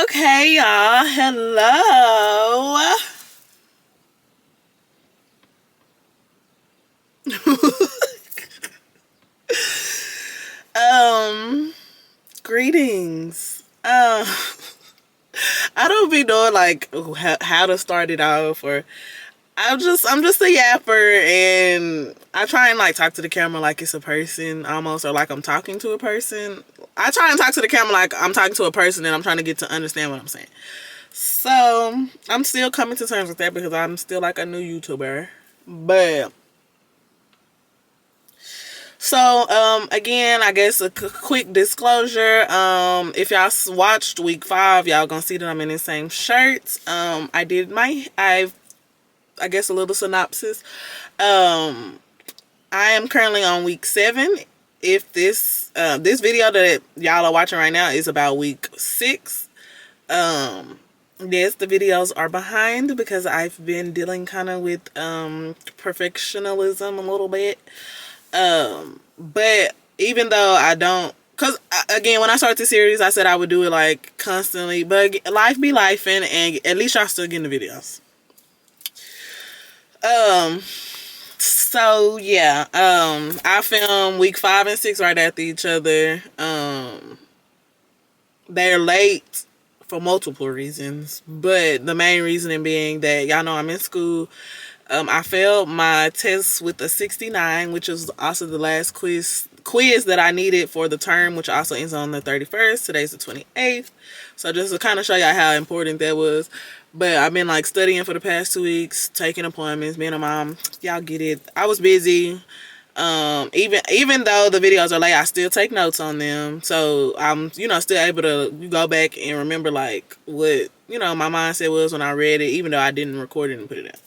Okay, y'all. Hello. um, Greetings. I don't be knowing like how to start it off, or I'm just a yapper, and I try and like talk to the camera like it's a person almost, or like I'm talking to a person. I try and talk to the camera like I'm talking to a person, and I'm trying to get to understand what I'm saying. So I'm still coming to terms with that because I'm still like a new YouTuber. But again, I guess a quick disclosure. If y'all watched week 5, y'all gonna see that I'm in the same shirt. I guess a little synopsis. I am currently on week 7. If this video that y'all are watching right now is about week 6. Yes, the videos are behind because I've been dealing kind of with perfectionism a little bit. But even though I don't, because again, when I started the series, I said I would do it like constantly, but life be life, and at least y'all still getting the videos. So yeah, I filmed week 5 and 6 right after each other. They're late for multiple reasons, but the main reasoning being that y'all know I'm in school. I failed my test with a 69, which was also the last quiz that I needed for the term, which also ends on the 31st. Today's the 28th. So just to kind of show y'all how important that was. But I've been like studying for the past 2 weeks, taking appointments, being a mom. Y'all get it. I was busy. Even though the videos are late, I still take notes on them. So I'm, still able to go back and remember like what, my mindset was when I read it, even though I didn't record it and put it out.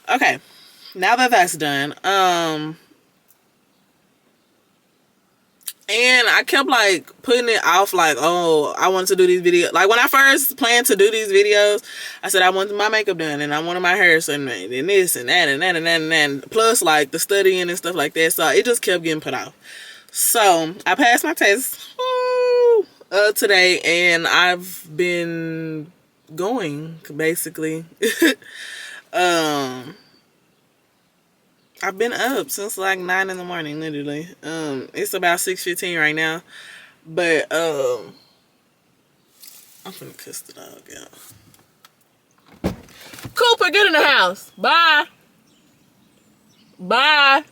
Okay, now that that's done, and I kept like putting it off, like, oh, I wanted to do these videos. Like when I first planned to do these videos, I said I wanted my makeup done, and I wanted my hair done, and this and that and that and that and that, plus like the studying and stuff like that. So it just kept getting put off. So I passed my test today, and I've been going basically. I've been up since like 9 in the morning, literally. It's about 6:15 right now, but I'm finna kiss the dog out. Cooper, get in the house. Bye. Bye.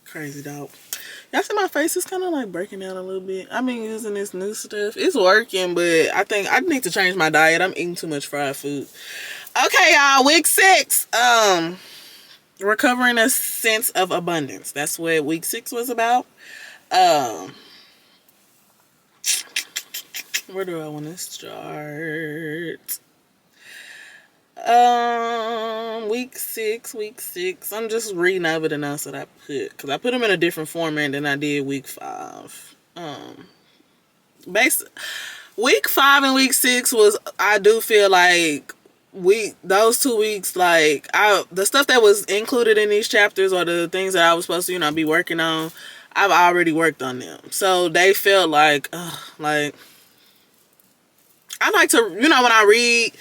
Crazy dog. Y'all see my face is kind of like breaking out a little bit. I've been using this new stuff. It's working, but I think I need to change my diet. I'm eating too much fried food. Okay, y'all. Week 6. Recovering a sense of abundance. That's what week 6 was about. Where do I want to start? Week 6. I'm just reading over the notes that I put, because I put them in a different format than I did week 5. Week 5 and week 6 was, I do feel like those 2 weeks, like the stuff that was included in these chapters, or the things that I was supposed to, be working on, I've already worked on them. So they felt like I like to, when I read,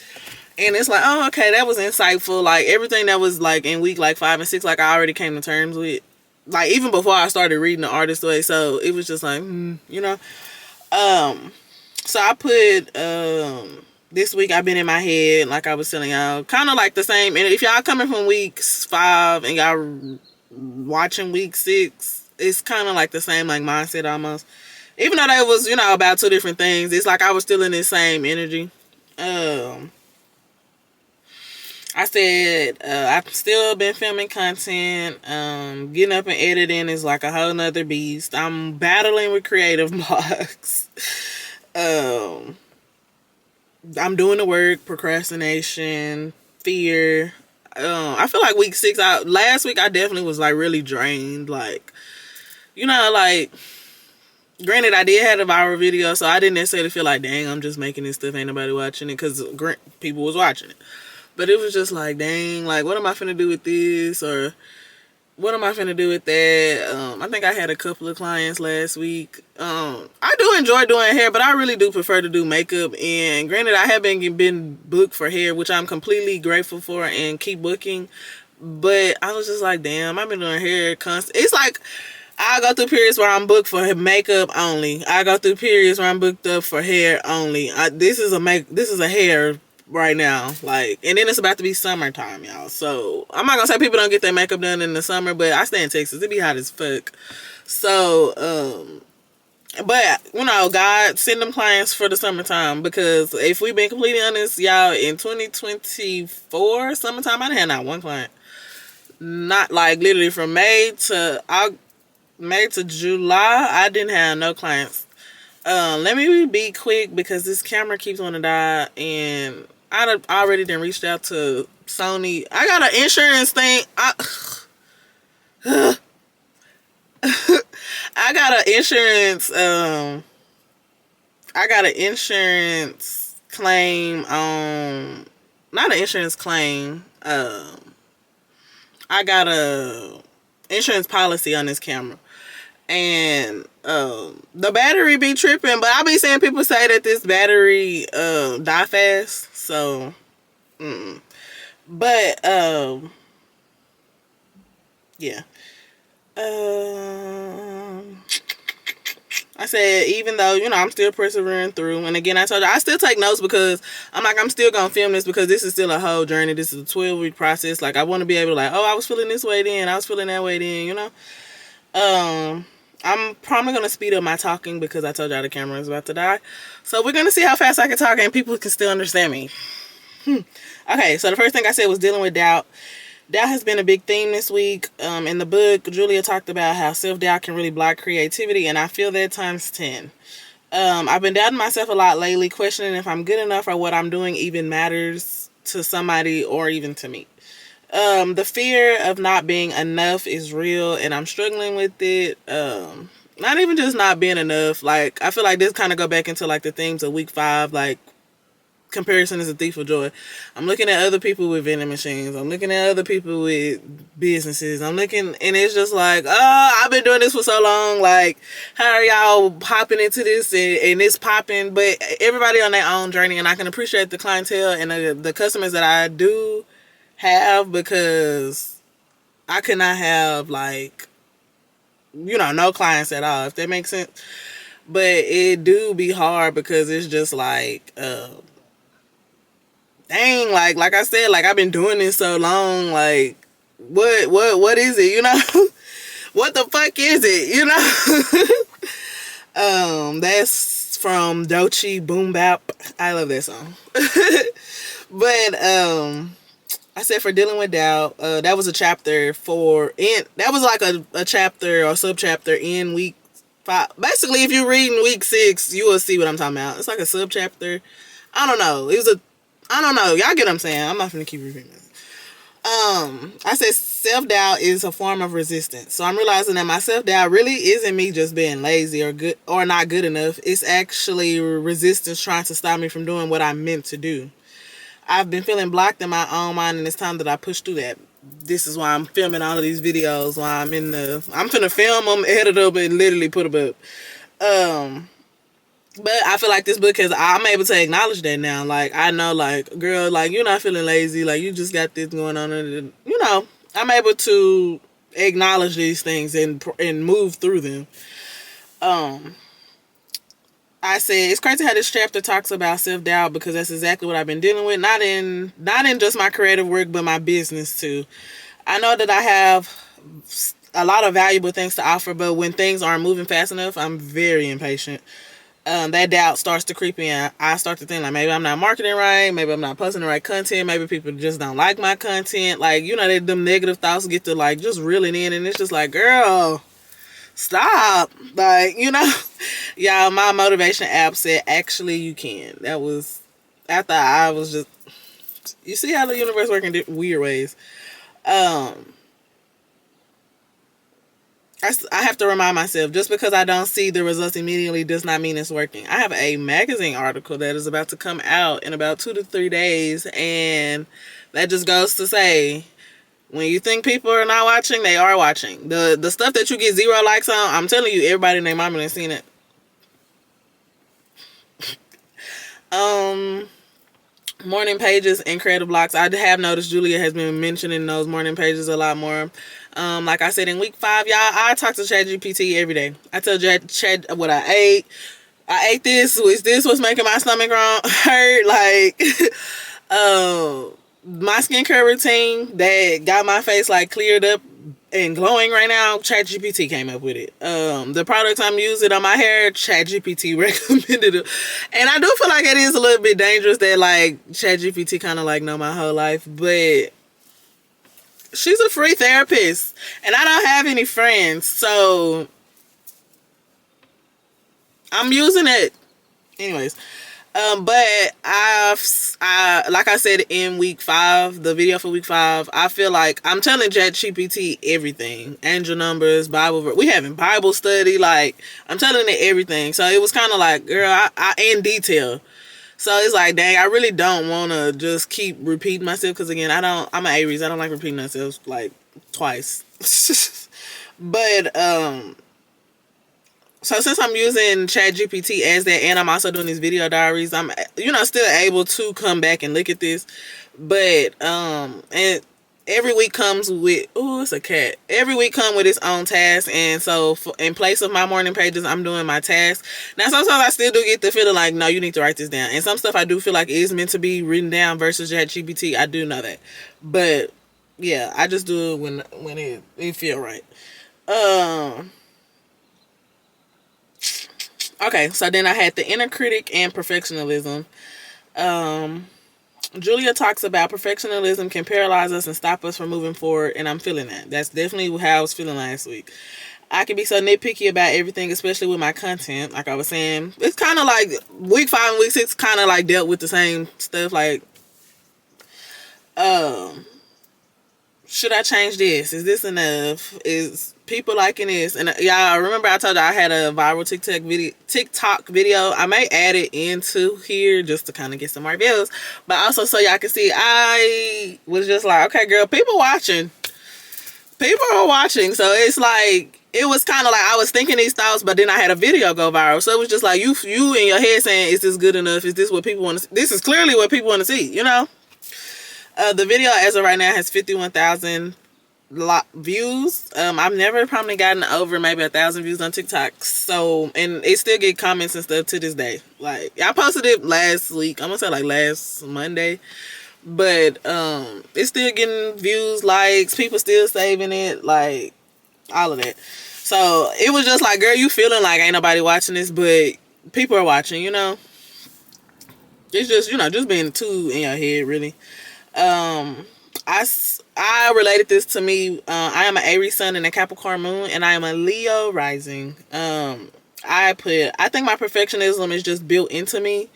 and it's like, oh, okay, that was insightful. Like everything that was like in week like 5 and 6, like I already came to terms with, like even before I started reading The Artist Way. So it was just like, so I put this week I've been in my head, like I was telling y'all, kind of like the same. And if y'all coming from week 5 and y'all watching week 6, it's kind of like the same like mindset almost. Even though that was, about 2 different things, it's like I was still in the same energy. I said I've still been filming content. Getting up and editing is like a whole nother beast. I'm battling with creative blocks. I'm doing the work, procrastination, fear. I feel like week 6, last week I definitely was like really drained. Like, like, granted I did have a viral video, so I didn't necessarily feel like, dang, I'm just making this stuff, ain't nobody watching it, because people was watching it. But it was just like, dang, like, what am I finna do with this? Or, what am I finna do with that? I think I had a couple of clients last week. I do enjoy doing hair, but I really do prefer to do makeup. And granted, I have been booked for hair, which I'm completely grateful for and keep booking. But I was just like, damn, I've been doing hair constant. It's like I go through periods where I'm booked for makeup only. I go through periods where I'm booked up for hair only. This is a hair right now, like, and then it's about to be summertime, y'all. So I'm not gonna say people don't get their makeup done in the summer, but I stay in Texas. It be hot as fuck. So but you know, God send them clients for the summertime, because if we've been completely honest, y'all, in 2024 summertime, I didn't have not one client. Not like literally from May to July, I didn't have no clients. Let me be quick because this camera keeps wanting to die, and I already done reached out to Sony. I got an insurance thing. I got an insurance claim on, not an insurance claim. I got a insurance policy on this camera. And the battery be tripping, but I be seeing people say that this battery die fast. So but yeah. I said, even though, you know, I'm still persevering through, and again, I told you I still take notes, because I'm still gonna film this, because this is still a whole journey. This is a 12-week process. Like, I want to be able to, like, oh, I was feeling this way then, I was feeling that way then, you know. I'm probably going to speed up my talking, because I told y'all the camera is about to die. So we're going to see how fast I can talk and people can still understand me. Okay, so the first thing I said was dealing with doubt. Doubt has been a big theme this week. In the book, Julia talked about how self-doubt can really block creativity, and I feel that times 10. I've been doubting myself a lot lately, questioning if I'm good enough or what I'm doing even matters to somebody or even to me. The fear of not being enough is real, and I'm struggling with it. Not even just not being enough. Like, I feel like this kind of go back into like the themes of week 5, like comparison is a thief of joy. I'm looking at other people with vending machines. I'm looking at other people with businesses. I'm looking, and it's just like, oh, I've been doing this for so long. Like, how are y'all hopping into this and it's popping? But everybody on their own journey, and I can appreciate the clientele and the customers that I do have, because I could not have, like, you know, no clients at all, if that makes sense. But it do be hard, because it's just like dang, like I said, like, I've been doing this so long, like, what is it, you know? What the fuck is it, you know? That's from Doechii Boom Bap. I love that song. But I said, for dealing with doubt, that was a chapter that was like a chapter or subchapter in week 5. Basically, if you're reading week 6, you will see what I'm talking about. It's like a subchapter. I don't know. I don't know. Y'all get what I'm saying. I'm not gonna keep repeating this. I said self-doubt is a form of resistance. So I'm realizing that my self-doubt really isn't me just being lazy or not good enough. It's actually resistance trying to stop me from doing what I'm meant to do. I've been feeling blocked in my own mind, and it's time that I push through that. This is why I'm filming all of these videos, while I'm finna film them, edit them, and literally put them up. But I feel like this book I'm able to acknowledge that now. Like, I know, like, girl, like, you're not feeling lazy. Like, you just got this going on. And, you know, I'm able to acknowledge these things and move through them. I said, it's crazy how this chapter talks about self-doubt, because that's exactly what I've been dealing with. Not in just my creative work, but my business too. I know that I have a lot of valuable things to offer, but when things aren't moving fast enough, I'm very impatient. That doubt starts to creep in. I start to think, like, maybe I'm not marketing right, maybe I'm not posting the right content, maybe people just don't like my content. Like, you know, them negative thoughts get to, like, just reeling in, and it's just like, girl, stop. Like, you know. Y'all, my motivation app said, actually you can. That was after I was just, you see how the universe works in weird ways. I have to remind myself, just because I don't see the results immediately does not mean it's working. I have a magazine article that is about to come out in about 2 to 3 days, and that just goes to say, When you think people are not watching, they are watching. The stuff that you get 0 likes on, I'm telling you, everybody and their mama done seen it. Morning pages and creative blocks. I have noticed Julia has been mentioning those morning pages a lot more. Like I said, in week 5, y'all, I talk to ChatGPT every day. I tell Chat what I ate. I ate this. Is this what's making my stomach hurt? Like, my skincare routine that got my face like cleared up and glowing right now, ChatGPT came up with it. The products I'm using on my hair, ChatGPT recommended it. And I do feel like it is a little bit dangerous that like ChatGPT kind of like know my whole life, but she's a free therapist and I don't have any friends, so I'm using it. Anyways, but I like I said in week 5, the video for week 5, I feel like I'm telling ChatGPT everything. Angel numbers, Bible, we having Bible study, like I'm telling it everything. So it was kind of like, girl, I in detail. So it's like, dang, I really don't want to just keep repeating myself because again, I'm an Aries. I don't like repeating myself like twice. But so since I'm using ChatGPT as that, and I'm also doing these video diaries, I'm still able to come back and look at this. But and every week comes with it's a cat. Every week comes with its own task, and so in place of my morning pages, I'm doing my task. Now sometimes I still do get the feeling like, no, you need to write this down, and some stuff I do feel like is meant to be written down versus ChatGPT. I do know that, but yeah, I just do it when it feel right. Okay, so then I had the inner critic and perfectionism. Julia talks about perfectionism can paralyze us and stop us from moving forward, and I'm feeling that. That's definitely how I was feeling last week. I can be so nitpicky about everything, especially with my content. Like I was saying, it's kind of like week 5 and week 6 kind of like dealt with the same stuff. Like, should I change this? Is this enough? Is people liking this? And y'all remember I told you I had a viral TikTok video. I may add it into here just to kind of get some more views, but also so y'all can see I was just like, okay, girl, people are watching. So it's like, it was kind of like I was thinking these thoughts, but then I had a video go viral. So it was just like you in your head saying, is this good enough? Is this what people want to see? This is clearly what people want to see, The video as of right now has 51,000 views. I've never probably gotten over maybe 1,000 views on TikTok. So, and it still get comments and stuff to this day. Like, I posted it last week. I'm gonna say like last Monday. But it's still getting views, likes, people still saving it, like all of that. So it was just like, girl, you feeling like ain't nobody watching this, but people are watching, It's just, just being too in your head, really. I related this to me. I am an Aries sun and a Capricorn moon, and I am a Leo rising. I think my perfectionism is just built into me.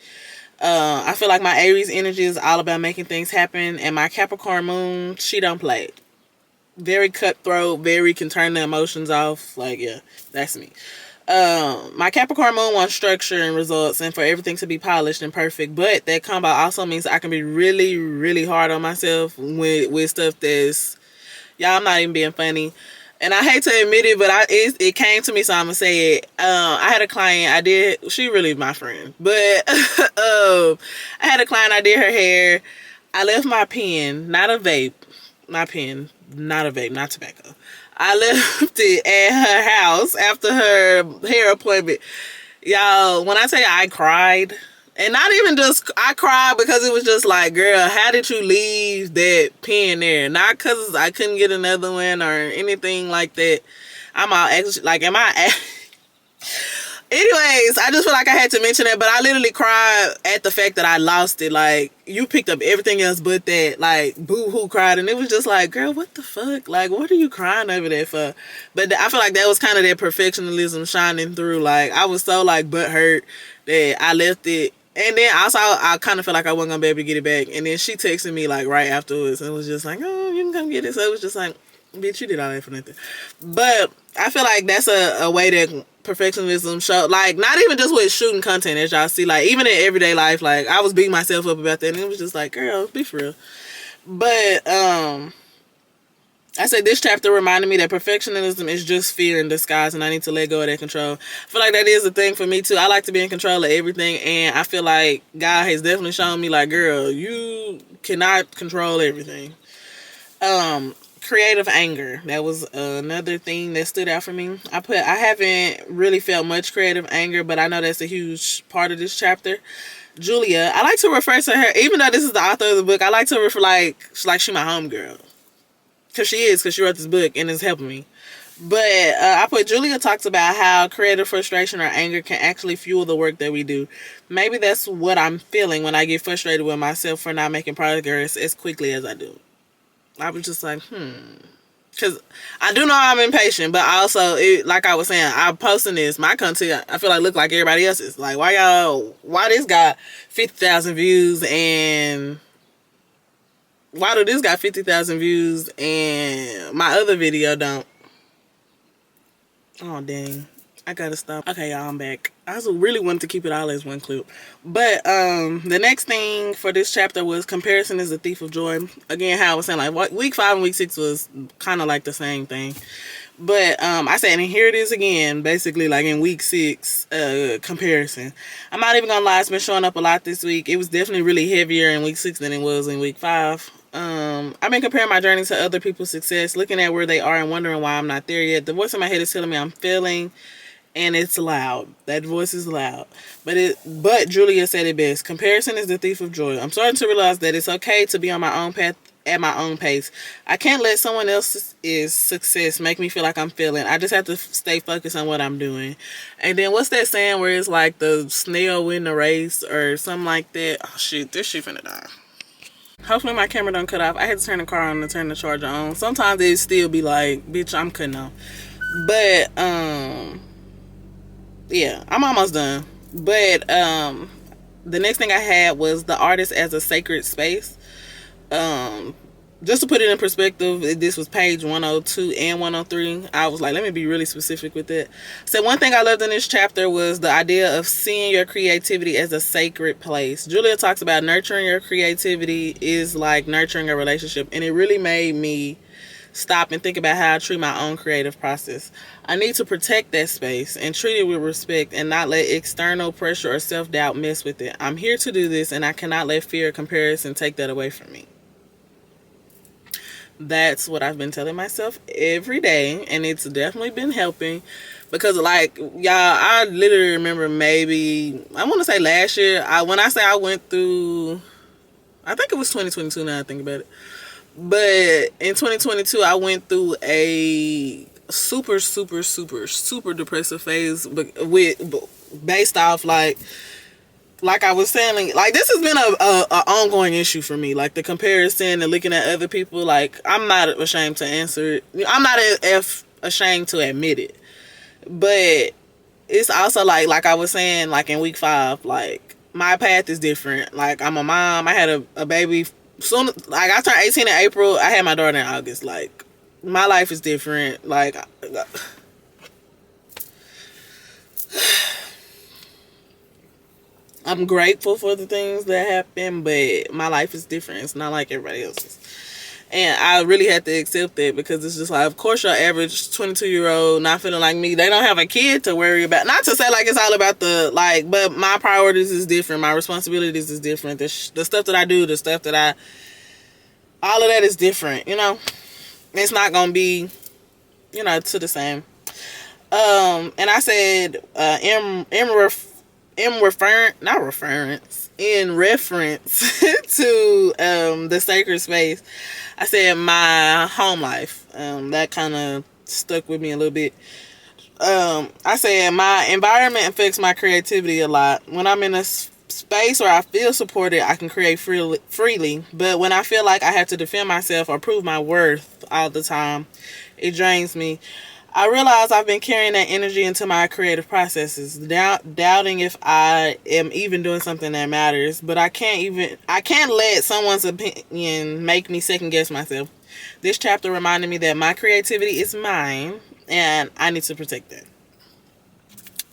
I feel like my Aries energy is all about making things happen, and my Capricorn moon, she don't play. Very cutthroat, very can turn the emotions off. Like, yeah, that's me. My Capricorn moon wants structure and results and for everything to be polished and perfect, but that combo also means I can be really, really hard on myself with stuff that's, y'all, I'm not even being funny. And I hate to admit it, but it came to me, so I'm gonna say it. I had a client, she really my friend, but I had a client, I did her hair. I left my pen, not a vape, my pen, not a vape, not tobacco. I left it at her house after her hair appointment. Y'all, when I tell you I cried, and not even just, I cried because it was just like, girl, how did you leave that pen there? Not because I couldn't get another one or anything like that. I'm all extra, like, am I... Anyways, I just feel like I had to mention that, but I literally cried at the fact that I lost it. Like, you picked up everything else but that. Like, boo-hoo cried, and it was just like, girl, what the fuck? Like, what are you crying over that for? But I feel like that was kind of that perfectionism shining through. Like, I was so, like, butthurt that I left it. And then also, I kind of felt like I wasn't going to be able to get it back. And then she texted me, like, right afterwards, and was just like, oh, you can come get it. So it was just like, bitch, you did all that for nothing. But I feel like that's a way that perfectionism show, like, not even just with shooting content, as y'all see, like, even in everyday life, like, I was beating myself up about that, and it was just like, girl, be for real. But I said this chapter reminded me that perfectionism is just fear in disguise, and I need to let go of that control. I feel like that is a thing for me too. I like to be in control of everything, and I feel like God has definitely shown me, like, girl, you cannot control everything. Creative anger. That was another thing that stood out for me. I haven't really felt much creative anger, but I know that's a huge part of this chapter. Julia, I like to refer to her, even though this is the author of the book, I like to refer like she my homegirl. Because she wrote this book and it's helping me. But I put, Julia talks about how creative frustration or anger can actually fuel the work that we do. Maybe that's what I'm feeling when I get frustrated with myself for not making progress as quickly as I do. I was just like, because I do know I'm impatient, but also, like I was saying, I'm posting this, my content, I feel like look like everybody else's. Like, why this got 50,000 views and why do this got 50,000 views and my other video don't? Oh, dang. I gotta stop. Okay, y'all, I'm back. I also really wanted to keep it all as one clip. But the next thing for this chapter was comparison is the thief of joy. Again, how I was saying, like, week 5 and week 6 was kind of like the same thing. But I said, and here it is again, basically like in week 6, comparison. I'm not even gonna lie, it's been showing up a lot this week. It was definitely really heavier in week 6 than it was in week 5. I've been comparing my journey to other people's success, looking at where they are and wondering why I'm not there yet. The voice in my head is telling me I'm failing, and it's loud. That voice is loud. But Julia said it best. Comparison is the thief of joy. I'm starting to realize that it's okay to be on my own path at my own pace. I can't let someone else's success make me feel like I'm failing. I just have to stay focused on what I'm doing. And then what's that saying where it's like the snail win the race or something like that? Oh shoot, this shit finna die. Hopefully my camera don't cut off. I had to turn the car on and turn the charger on. Sometimes it still be like, bitch, I'm cutting off. But yeah, I'm almost done. But the next thing I had was the artist as a sacred space. Just to put it in perspective, this was page 102 and 103. I was like, let me be really specific with it. So one thing I loved in this chapter was the idea of seeing your creativity as a sacred place. Julia talks about nurturing your creativity is like nurturing a relationship, and it really made me stop and think about how I treat my own creative process. I need to protect that space and treat it with respect and not let external pressure or self-doubt mess with it. I'm here to do this, and I cannot let fear or comparison take that away from me. That's what I've been telling myself every day, and it's definitely been helping. Because, like, y'all, I literally remember maybe, I want to say last year, when I say I went through, I think it was 2022 now I think about it. But in 2022, I went through a super, super, super, super depressive phase based off, like I was saying, like this has been a ongoing issue for me. Like the comparison and looking at other people. Like I'm not ashamed to answer it. I'm not ashamed to admit it. But it's also like I was saying, like in week 5, like my path is different. Like I'm a mom. I had a baby soon. Like I turned 18 in April. I had my daughter in August. Like my life is different. Like. I'm grateful for the things that happen, but my life is different. It's not like everybody else's. And I really had to accept that, because it's just like, of course, your average 22-year-old not feeling like me, they don't have a kid to worry about. Not to say like it's all about but my priorities is different. My responsibilities is different. The stuff that I do, the stuff that all of that is different, you know? It's not going to be, to the same. And I said, in reference to the sacred space, I said my home life. That kind of stuck with me a little bit. I said my environment affects my creativity a lot. When I'm in a space where I feel supported, I can create freely. But when I feel like I have to defend myself or prove my worth all the time, it drains me. I realize I've been carrying that energy into my creative processes, doubting if I am even doing something that matters. But I can't let someone's opinion make me second guess myself. This chapter reminded me that my creativity is mine, and I need to protect that.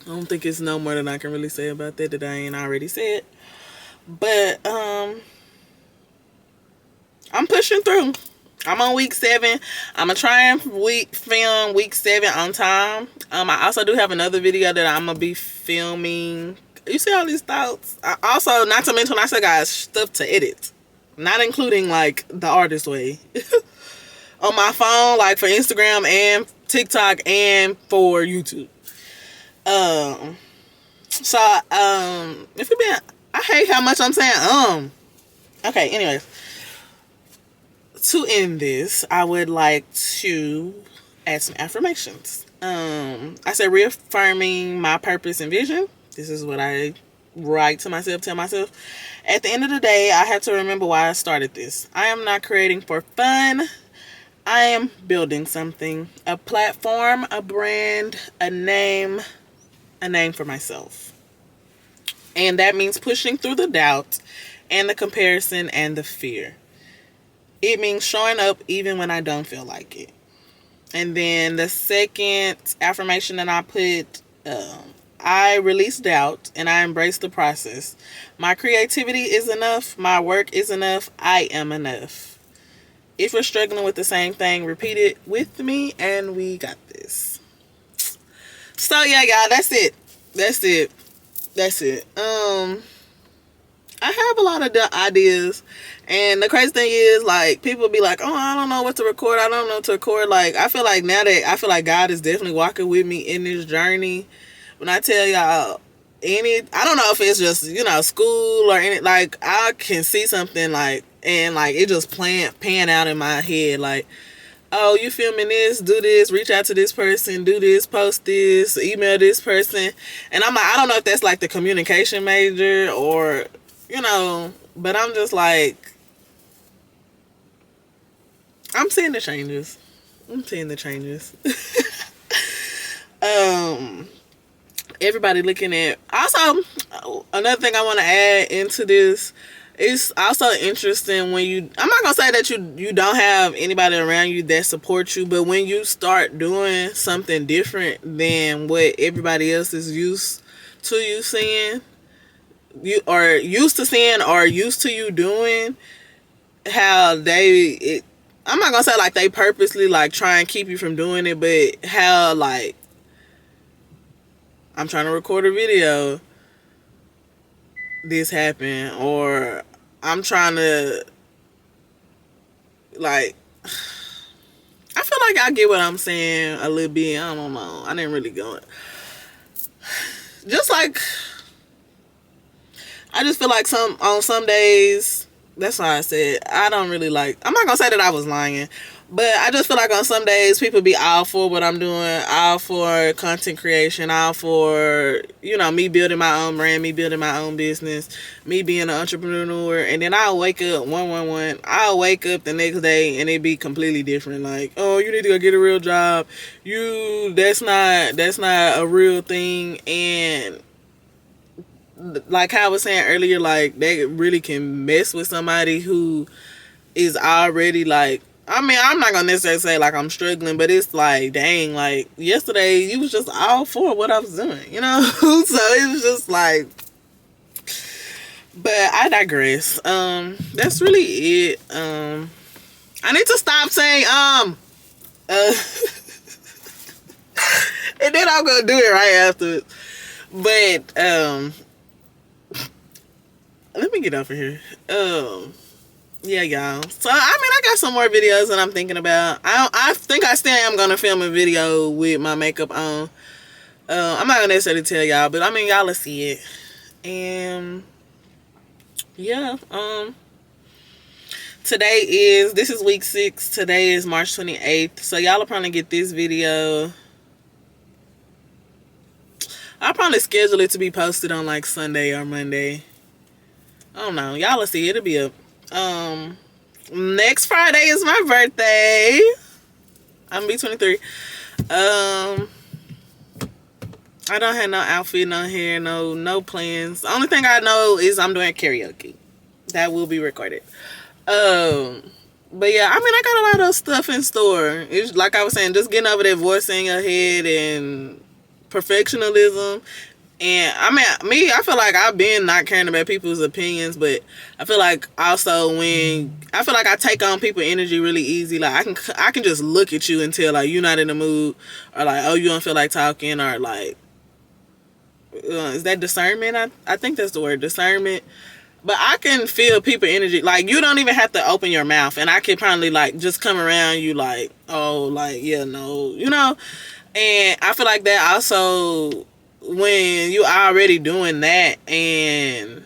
I don't think it's no more than I can really say about that I ain't already said. But I'm pushing through. I'm on week 7. I'm gonna try and film week 7 on time. I also do have another video that I'm gonna be filming. You see all these thoughts? I also, not to mention, I still got stuff to edit, not including like the artist way on my phone, like for Instagram and TikTok and for YouTube. So if you been, I hate how much I'm saying okay, anyways, to end this, I would like to add some affirmations. I said reaffirming my purpose and vision. This is what I write to myself, tell myself. At the end of the day, I have to remember why I started this. I am not creating for fun. I am building something. A platform, a brand, a name for myself. And that means pushing through the doubt and the comparison and the fear. It means showing up even when I don't feel like it. And then the second affirmation that I put, I release doubt and I embrace the process. My creativity is enough. My work is enough. I am enough. If you're struggling with the same thing, repeat it with me and we got this. So yeah, y'all, that's it. I have a lot of ideas, and the crazy thing is, like, people be like, oh, I don't know what to record, I don't know what to record. Like, I feel like now that, I feel like God is definitely walking with me in this journey. When I tell y'all I don't know if it's just, school or any, like, I can see something, like, and, like, it just pan out in my head, like, oh, you filming this, do this, reach out to this person, do this, post this, email this person. And I'm like, I don't know if that's like the communication major or, but I'm just like, I'm seeing the changes. Everybody looking at, also, another thing I want to add into this, it's also interesting when I'm not gonna say that you don't have anybody around you that supports you, but when you start doing something different than what everybody else is used to you seeing, used to you doing, how I'm not gonna say like they purposely like try and keep you from doing it, but how like I'm trying to record a video, this happened, or I'm trying to, like, I feel like I get what I'm saying a little bit. I don't know. I didn't really go it. Just like, I just feel like on some days, that's why I said I don't really like, I'm not gonna say that I was lying, but I just feel like on some days people be all for what I'm doing, all for content creation, all for, me building my own brand, me building my own business, me being an entrepreneur. And then I'll wake up I'll wake up the next day and it be completely different. Like, oh, you need to go get a real job. That's not a real thing. And like how I was saying earlier, like, that really can mess with somebody who is already like, I mean, I'm not gonna necessarily say like I'm struggling, but it's like, dang, like yesterday you was just all for what I was doing, so it was just like, but I digress. That's really it. I need to stop saying and then I'm gonna do it right after. But let me get over here. Yeah, y'all. So, I mean, I got some more videos that I'm thinking about. I think I still am going to film a video with my makeup on. I'm not going to necessarily tell y'all, but I mean, y'all will see it. And, yeah. This is week 6. Today is March 28th. So, y'all will probably get this video. I'll probably schedule it to be posted on, like, Sunday or Monday. I don't know. Y'all will see. It'll be up. Next Friday is my birthday. I'm gonna be 23. I don't have no outfit, no hair, no plans. The only thing I know is I'm doing karaoke. That will be recorded. But yeah, I mean, I got a lot of stuff in store. It's like I was saying, just getting over that voice in your head and perfectionism. And I mean, me, I feel like I've been not caring about people's opinions, but I feel like also when I feel like I take on people energy really easy. Like I can just look at you and tell like you're not in the mood, or like, oh, you don't feel like talking, or like is that discernment? I think that's the word, discernment. But I can feel people energy. Like you don't even have to open your mouth, and I can probably like just come around you like, oh, like yeah, no, you know. And I feel like that also when you already doing that, and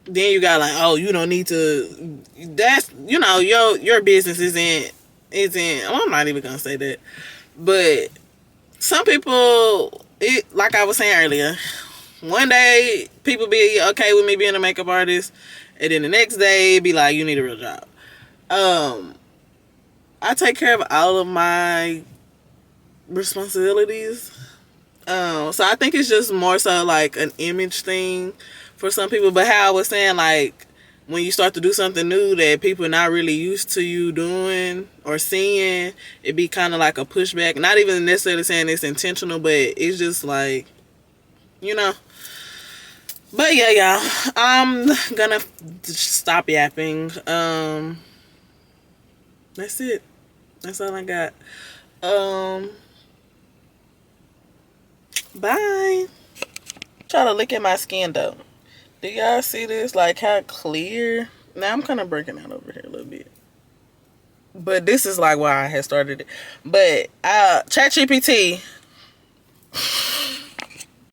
then you got like, oh, you don't need to. That's your business isn't. Well, I'm not even gonna say that, but some people, like I was saying earlier, one day people be okay with me being a makeup artist, and then the next day be like, you need a real job. I take care of all of my responsibilities. So I think it's just more so like an image thing for some people. But how I was saying, like when you start to do something new that people are not really used to you doing or seeing, it be kind of like a pushback. Not even necessarily saying it's intentional, but it's just like, you know. But yeah, y'all, I'm gonna stop yapping. That's it. That's all I got. Bye. Try to look at my skin though. Do y'all see this? Like how clear? Now I'm kind of breaking out over here a little bit. But this is like why I had started it. But ChatGPT